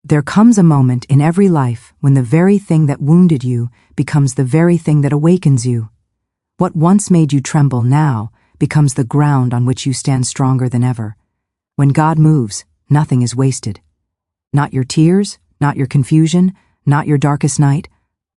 There comes a moment in every life when the very thing that wounded you becomes the very thing that awakens you. What once made you tremble now becomes the ground on which you stand stronger than ever. When God moves, nothing is wasted. Not your tears, not your confusion, not your darkest night.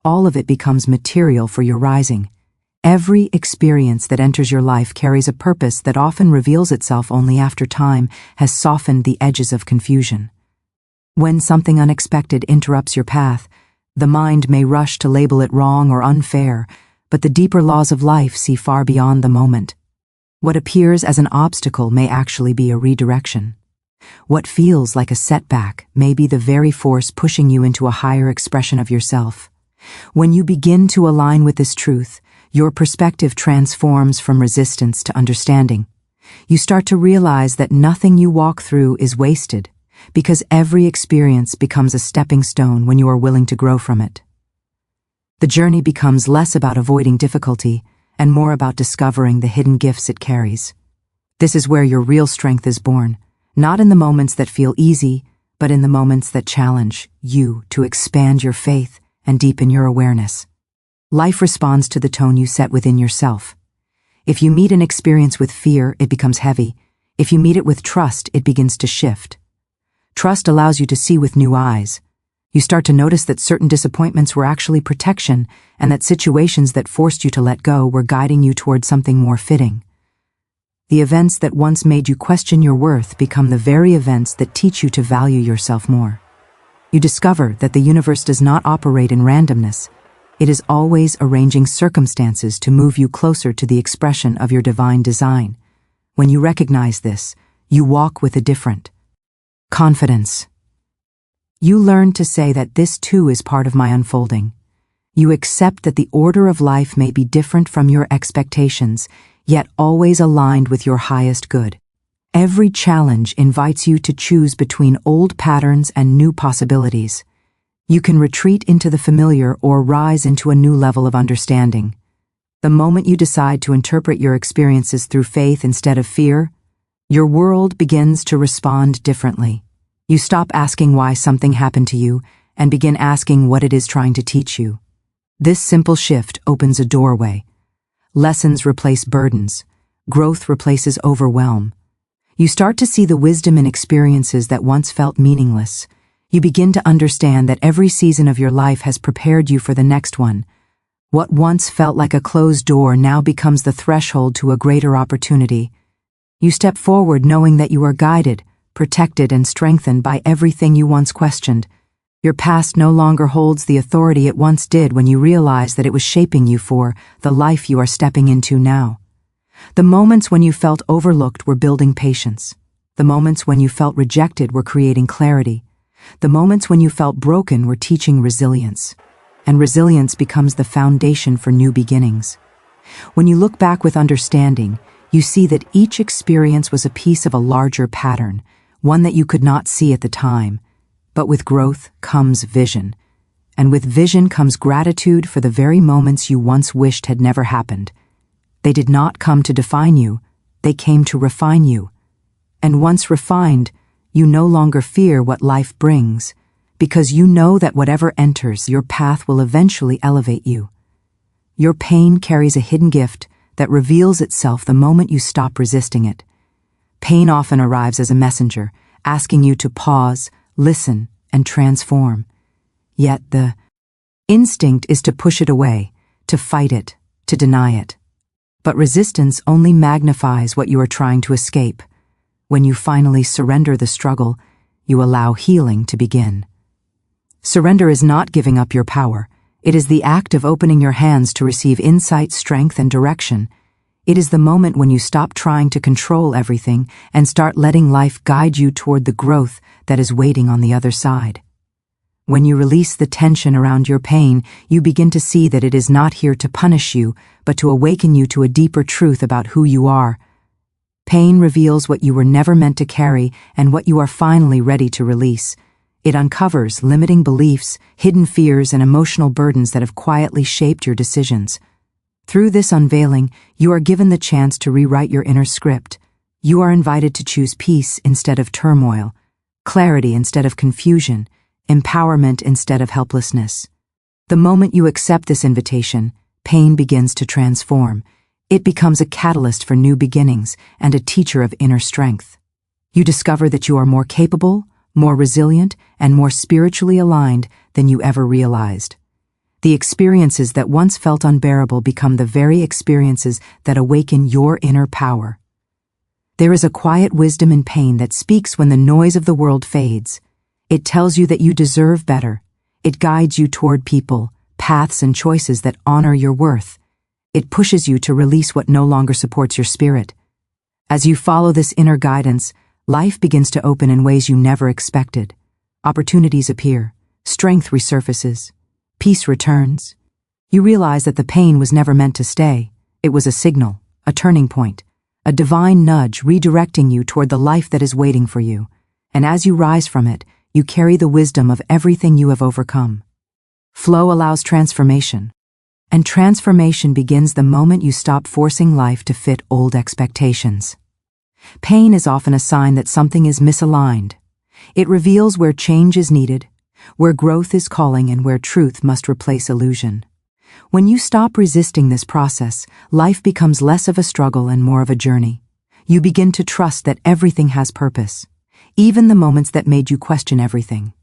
All of it becomes material for your rising. Every experience that enters your life carries a purpose that often reveals itself only after time has softened the edges of confusion. When something unexpected interrupts your path, the mind may rush to label it wrong or unfair, but the deeper laws of life see far beyond the moment. What appears as an obstacle may actually be a redirection. What feels like a setback may be the very force pushing you into a higher expression of yourself. When you begin to align with this truth, your perspective transforms from resistance to understanding. You start to realize that nothing you walk through is wasted, because every experience becomes a stepping stone when you are willing to grow from it. The journey becomes less about avoiding difficulty and more about discovering the hidden gifts it carries. This is where your real strength is born, not in the moments that feel easy, but in the moments that challenge you to expand your faith and deepen your awareness. Life responds to the tone you set within yourself. If you meet an experience with fear, it becomes heavy. If you meet it with trust, it begins to shift. Trust allows you to see with new eyes. You start to notice that certain disappointments were actually protection, and that situations that forced you to let go were guiding you toward something more fitting. The events that once made you question your worth become the very events that teach you to value yourself more. You discover that the universe does not operate in randomness. It is always arranging circumstances to move you closer to the expression of your divine design. When you recognize this, you walk with a different confidence. You learn to say that this too is part of my unfolding. You accept that the order of life may be different from your expectations, yet always aligned with your highest good. Every challenge invites you to choose between old patterns and new possibilities. You can retreat into the familiar or rise into a new level of understanding. The moment you decide to interpret your experiences through faith instead of fear, your world begins to respond differently. You stop asking why something happened to you and begin asking what it is trying to teach you. This simple shift opens a doorway. Lessons replace burdens. Growth replaces overwhelm. You start to see the wisdom in experiences that once felt meaningless. You begin to understand that every season of your life has prepared you for the next one. What once felt like a closed door now becomes the threshold to a greater opportunity. You step forward knowing that you are guided, protected, and strengthened by everything you once questioned. Your past no longer holds the authority it once did when you realize that it was shaping you for the life you are stepping into now. The moments when you felt overlooked were building patience. The moments when you felt rejected were creating clarity. The moments when you felt broken were teaching resilience. And resilience becomes the foundation for new beginnings. When you look back with understanding, you see that each experience was a piece of a larger pattern, one that you could not see at the time. But with growth comes vision. And with vision comes gratitude for the very moments you once wished had never happened. They did not come to define you, they came to refine you. And once refined, you no longer fear what life brings, because you know that whatever enters your path will eventually elevate you. Your pain carries a hidden gift that reveals itself the moment you stop resisting it. Pain often arrives as a messenger, asking you to pause, listen, and transform. Yet the instinct is to push it away, to fight it, to deny it. But resistance only magnifies what you are trying to escape. When you finally surrender the struggle, you allow healing to begin. Surrender is not giving up your power. It is the act of opening your hands to receive insight, strength, and direction. It is the moment when you stop trying to control everything and start letting life guide you toward the growth that is waiting on the other side. When you release the tension around your pain, you begin to see that it is not here to punish you, but to awaken you to a deeper truth about who you are. Pain reveals what you were never meant to carry and what you are finally ready to release. It uncovers limiting beliefs, hidden fears, and emotional burdens that have quietly shaped your decisions. Through this unveiling, you are given the chance to rewrite your inner script. You are invited to choose peace instead of turmoil, clarity instead of confusion, empowerment instead of helplessness. The moment you accept this invitation, pain begins to transform. It becomes a catalyst for new beginnings and a teacher of inner strength. You discover that you are more capable, more resilient, and more spiritually aligned than you ever realized. The experiences that once felt unbearable become the very experiences that awaken your inner power. There is a quiet wisdom in pain that speaks when the noise of the world fades. It tells you that you deserve better. It guides you toward people, paths, and choices that honor your worth. It pushes you to release what no longer supports your spirit. As you follow this inner guidance, life begins to open in ways you never expected. Opportunities appear, strength resurfaces, peace returns. You realize that the pain was never meant to stay. It was a signal, a turning point, a divine nudge redirecting you toward the life that is waiting for you. And as you rise from it, you carry the wisdom of everything you have overcome. Flow allows transformation. And transformation begins the moment you stop forcing life to fit old expectations. Pain is often a sign that something is misaligned. It reveals where change is needed, where growth is calling, and where truth must replace illusion. When you stop resisting this process, life becomes less of a struggle and more of a journey. You begin to trust that everything has purpose, even the moments that made you question everything.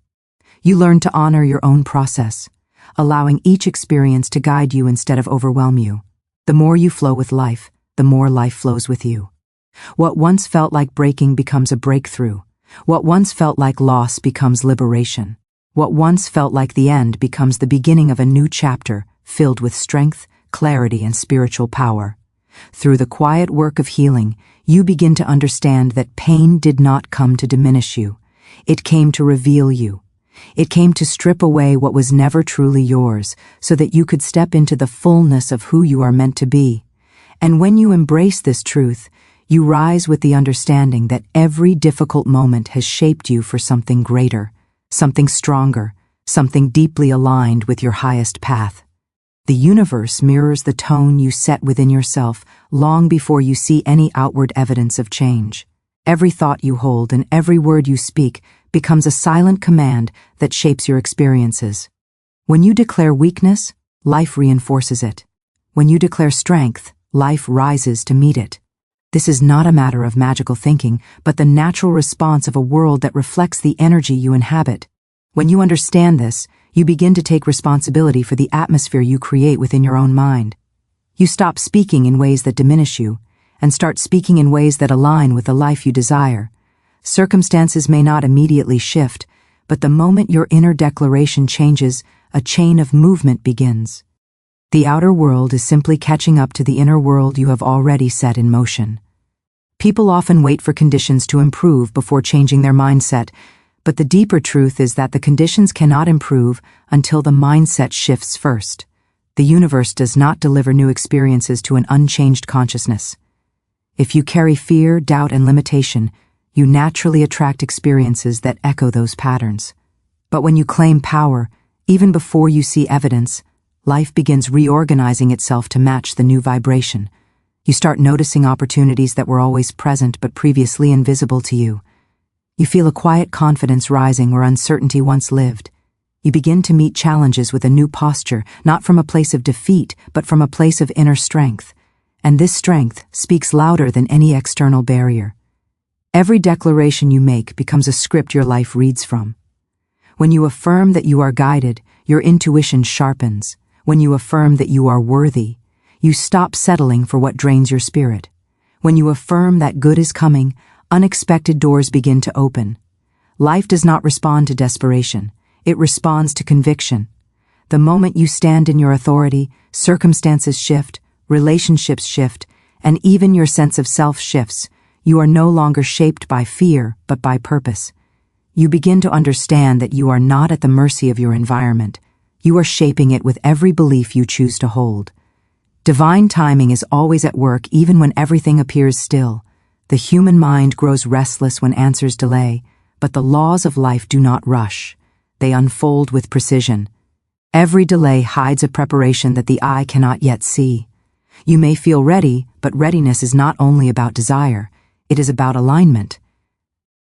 You learn to honor your own process, allowing each experience to guide you instead of overwhelm you. The more you flow with life, the more life flows with you. What once felt like breaking becomes a breakthrough. What once felt like loss becomes liberation. What once felt like the end becomes the beginning of a new chapter filled with strength, clarity, and spiritual power. Through the quiet work of healing, you begin to understand that pain did not come to diminish you. It came to reveal you. It came to strip away what was never truly yours, so that you could step into the fullness of who you are meant to be. And when you embrace this truth, you rise with the understanding that every difficult moment has shaped you for something greater, something stronger, something deeply aligned with your highest path. The universe mirrors the tone you set within yourself long before you see any outward evidence of change. Every thought you hold and every word you speak becomes a silent command that shapes your experiences. When you declare weakness, life reinforces it. When you declare strength, life rises to meet it. This is not a matter of magical thinking, but the natural response of a world that reflects the energy you inhabit. When you understand this, you begin to take responsibility for the atmosphere you create within your own mind. You stop speaking in ways that diminish you, and start speaking in ways that align with the life you desire. Circumstances may not immediately shift, but the moment your inner declaration changes, a chain of movement begins. The outer world is simply catching up to the inner world you have already set in motion. People often wait for conditions to improve before changing their mindset, but the deeper truth is that the conditions cannot improve until the mindset shifts first. The universe does not deliver new experiences to an unchanged consciousness. If you carry fear, doubt, and limitation, you naturally attract experiences that echo those patterns. But when you claim power, even before you see evidence, life begins reorganizing itself to match the new vibration. You start noticing opportunities that were always present but previously invisible to you. You feel a quiet confidence rising where uncertainty once lived. You begin to meet challenges with a new posture, not from a place of defeat, but from a place of inner strength. And this strength speaks louder than any external barrier. Every declaration you make becomes a script your life reads from. When you affirm that you are guided, your intuition sharpens. When you affirm that you are worthy, you stop settling for what drains your spirit. When you affirm that good is coming, unexpected doors begin to open. Life does not respond to desperation. It responds to conviction. The moment you stand in your authority, circumstances shift, relationships shift, and even your sense of self shifts. You are no longer shaped by fear, but by purpose. You begin to understand that you are not at the mercy of your environment. You are shaping it with every belief you choose to hold. Divine timing is always at work even when everything appears still. The human mind grows restless when answers delay, but the laws of life do not rush. They unfold with precision. Every delay hides a preparation that the eye cannot yet see. You may feel ready, but readiness is not only about desire. It is about alignment.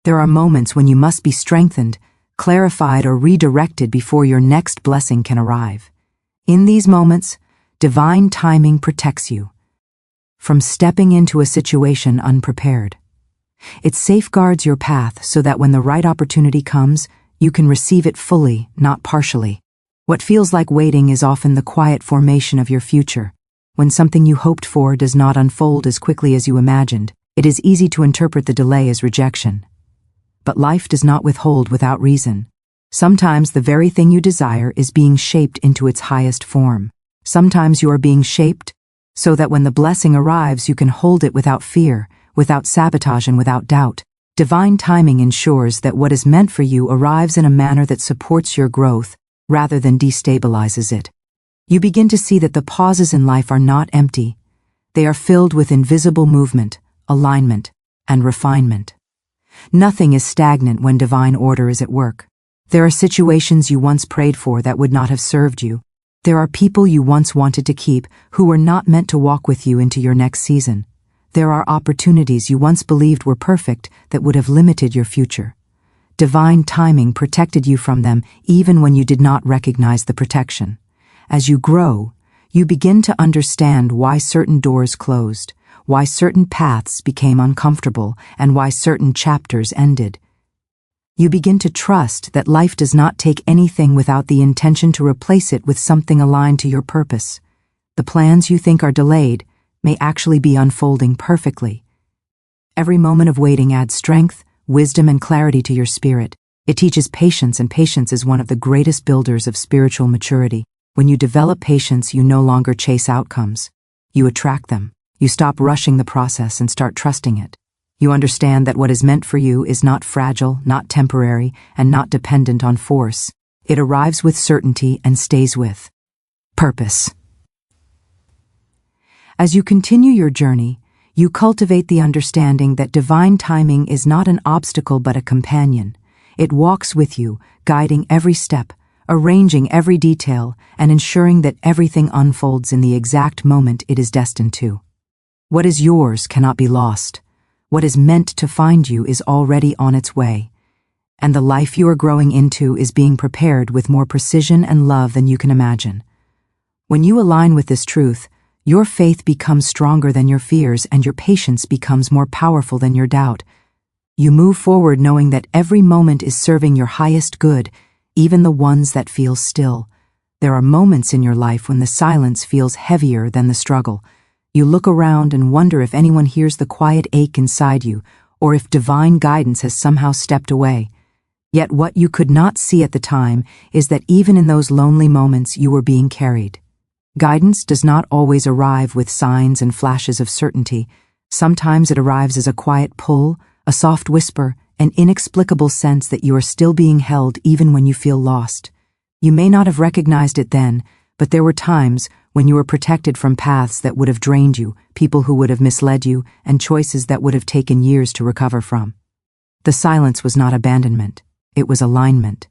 There are moments when you must be strengthened, clarified or redirected before your next blessing can arrive. In these moments, divine timing protects you from stepping into a situation unprepared. It safeguards your path so that when the right opportunity comes, you can receive it fully, not partially. What feels like waiting is often the quiet formation of your future. When something you hoped for does not unfold as quickly as you imagined, it is easy to interpret the delay as rejection. But life does not withhold without reason. Sometimes the very thing you desire is being shaped into its highest form. Sometimes you are being shaped so that when the blessing arrives, you can hold it without fear, without sabotage, and without doubt. Divine timing ensures that what is meant for you arrives in a manner that supports your growth rather than destabilizes it. You begin to see that the pauses in life are not empty. They are filled with invisible movement, alignment, and refinement. Nothing is stagnant when divine order is at work. There are situations you once prayed for that would not have served you. There are people you once wanted to keep who were not meant to walk with you into your next season. There are opportunities you once believed were perfect that would have limited your future. Divine timing protected you from them even when you did not recognize the protection. As you grow, you begin to understand why certain doors closed, why certain paths became uncomfortable, and why certain chapters ended. You begin to trust that life does not take anything without the intention to replace it with something aligned to your purpose. The plans you think are delayed may actually be unfolding perfectly. Every moment of waiting adds strength, wisdom, and clarity to your spirit. It teaches patience, and patience is one of the greatest builders of spiritual maturity. When you develop patience, you no longer chase outcomes. You attract them. You stop rushing the process and start trusting it. You understand that what is meant for you is not fragile, not temporary, and not dependent on force. It arrives with certainty and stays with purpose. As you continue your journey, you cultivate the understanding that divine timing is not an obstacle but a companion. It walks with you, guiding every step, arranging every detail, and ensuring that everything unfolds in the exact moment it is destined to. What is yours cannot be lost. What is meant to find you is already on its way, and the life you are growing into is being prepared with more precision and love than you can imagine. When you align with this truth, your faith becomes stronger than your fears, and your patience becomes more powerful than your doubt. You move forward knowing that every moment is serving your highest good, even the ones that feel still. There are moments in your life when the silence feels heavier than the struggle. You look around and wonder if anyone hears the quiet ache inside you, or if divine guidance has somehow stepped away. Yet what you could not see at the time is that even in those lonely moments you were being carried. Guidance does not always arrive with signs and flashes of certainty. Sometimes it arrives as a quiet pull, a soft whisper, an inexplicable sense that you are still being held even when you feel lost. You may not have recognized it then, but there were times when you were protected from paths that would have drained you, people who would have misled you, and choices that would have taken years to recover from. The silence was not abandonment, it was alignment.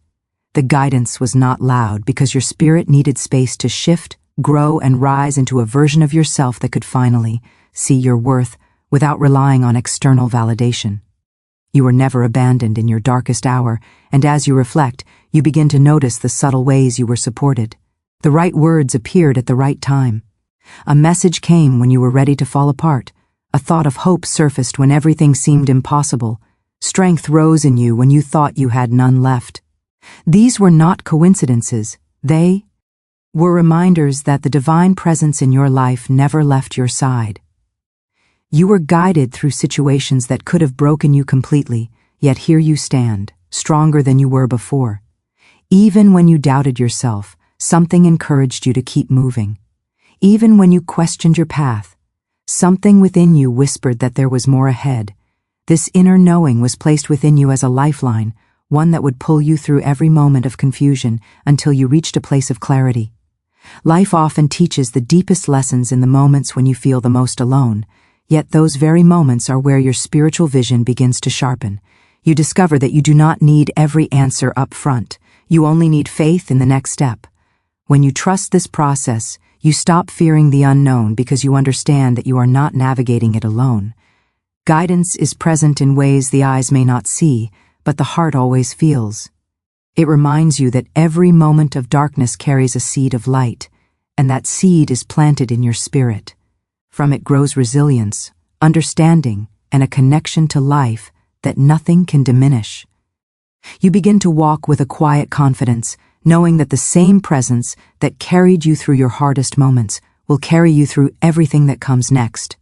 The guidance was not loud because your spirit needed space to shift, grow, and rise into a version of yourself that could finally see your worth without relying on external validation. You were never abandoned in your darkest hour, and as you reflect, you begin to notice the subtle ways you were supported. The right words appeared at the right time. A message came when you were ready to fall apart. A thought of hope surfaced when everything seemed impossible. Strength rose in you when you thought you had none left. These were not coincidences. They were reminders that the divine presence in your life never left your side. You were guided through situations that could have broken you completely, yet here you stand, stronger than you were before. Even when you doubted yourself, something encouraged you to keep moving. Even when you questioned your path, something within you whispered that there was more ahead. This inner knowing was placed within you as a lifeline, one that would pull you through every moment of confusion until you reached a place of clarity. Life often teaches the deepest lessons in the moments when you feel the most alone, yet those very moments are where your spiritual vision begins to sharpen. You discover that you do not need every answer up front. You only need faith in the next step. When you trust this process, you stop fearing the unknown because you understand that you are not navigating it alone. Guidance is present in ways the eyes may not see, but the heart always feels. It reminds you that every moment of darkness carries a seed of light, and that seed is planted in your spirit. From it grows resilience, understanding, and a connection to life that nothing can diminish. You begin to walk with a quiet confidence, knowing that the same presence that carried you through your hardest moments will carry you through everything that comes next.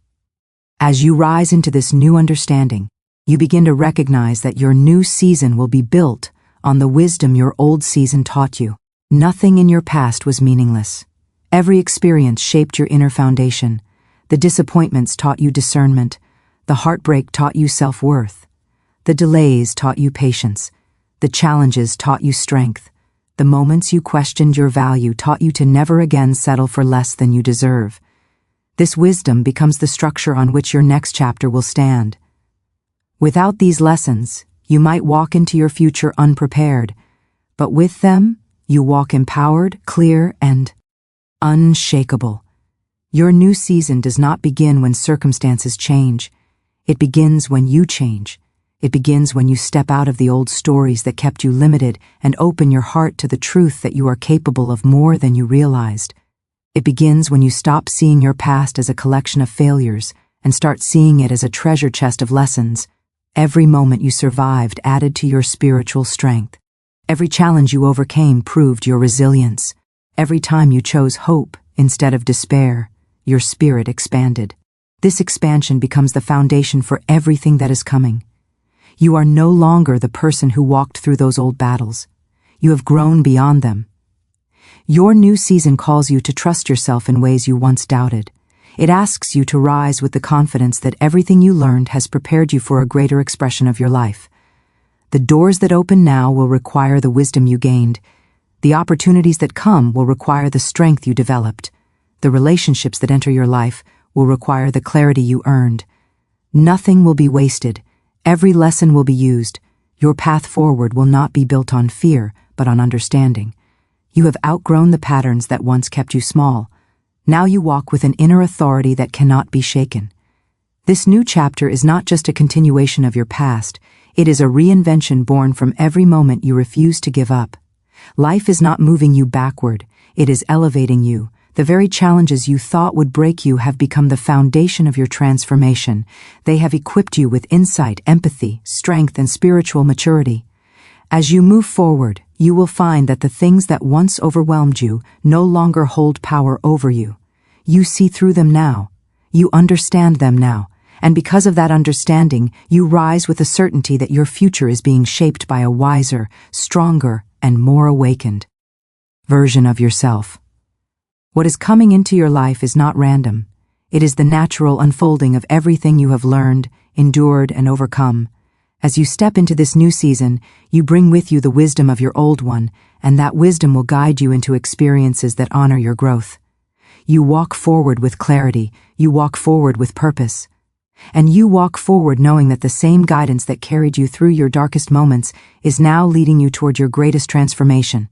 As you rise into this new understanding, you begin to recognize that your new season will be built on the wisdom your old season taught you. Nothing in your past was meaningless. Every experience shaped your inner foundation. The disappointments taught you discernment. The heartbreak taught you self-worth. The delays taught you patience. The challenges taught you strength. The moments you questioned your value taught you to never again settle for less than you deserve. This wisdom becomes the structure on which your next chapter will stand. Without these lessons, you might walk into your future unprepared, but with them, you walk empowered, clear, and unshakable. Your new season does not begin when circumstances change. It begins when you change. It begins when you step out of the old stories that kept you limited and open your heart to the truth that you are capable of more than you realized. It begins when you stop seeing your past as a collection of failures and start seeing it as a treasure chest of lessons. Every moment you survived added to your spiritual strength. Every challenge you overcame proved your resilience. Every time you chose hope instead of despair, your spirit expanded. This expansion becomes the foundation for everything that is coming. You are no longer the person who walked through those old battles. You have grown beyond them. Your new season calls you to trust yourself in ways you once doubted. It asks you to rise with the confidence that everything you learned has prepared you for a greater expression of your life. The doors that open now will require the wisdom you gained. The opportunities that come will require the strength you developed. The relationships that enter your life will require the clarity you earned. Nothing will be wasted. Every lesson will be used. Your path forward will not be built on fear, but on understanding. You have outgrown the patterns that once kept you small. Now you walk with an inner authority that cannot be shaken. This new chapter is not just a continuation of your past, it is a reinvention born from every moment you refuse to give up. Life is not moving you backward, it is elevating you. The very challenges you thought would break you have become the foundation of your transformation. They have equipped you with insight, empathy, strength, and spiritual maturity. As you move forward, you will find that the things that once overwhelmed you no longer hold power over you. You see through them now. You understand them now. And because of that understanding, you rise with a certainty that your future is being shaped by a wiser, stronger, and more awakened version of yourself. What is coming into your life is not random. It is the natural unfolding of everything you have learned, endured, and overcome. As you step into this new season, you bring with you the wisdom of your old one, and that wisdom will guide you into experiences that honor your growth. You walk forward with clarity, you walk forward with purpose. And you walk forward knowing that the same guidance that carried you through your darkest moments is now leading you toward your greatest transformation.